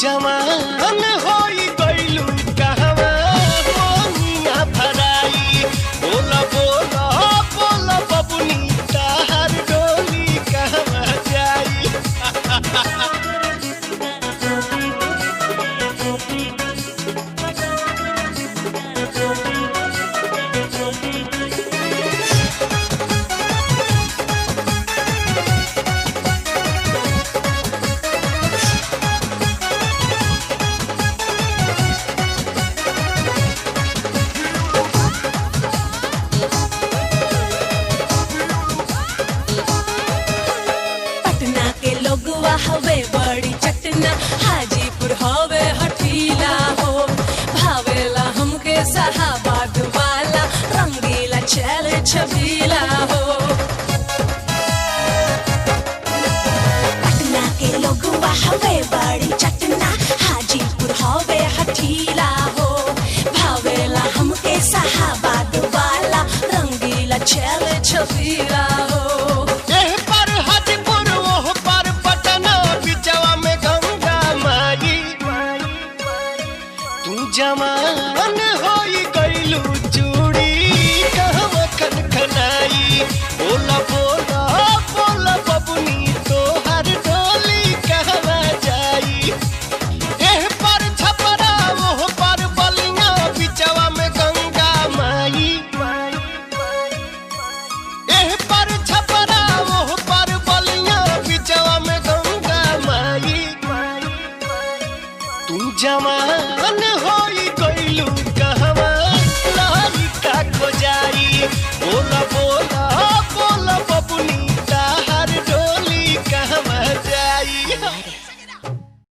जवान होई गइलू कहवा मोनिया भराई। बोला बोला बोला बबुनी ताहर डोली कहवा जाई। हवे बड़ी चटना हाजीपुर हवे हठीला हो। भावेला हमके साहाबाद वाला रंगीला चल छबीला हो। पटना के लोगवा हवे बड़ी चटना हाजीपुर हवे हठीला हो। भावेला हमके साहाबाद वाला रंगीला चल छबीला हो। जवान होई गइलू चूड़ी कहवा खनखनाई। बोला बोला बोला बबुनी तोहर डोली कहवा जाई। एह पर छपरा ओह पर बलिया बिचवा में गंगा माई। एह पर छपरा ओह पर बलिया बिचवा में गंगा माई। तू जवान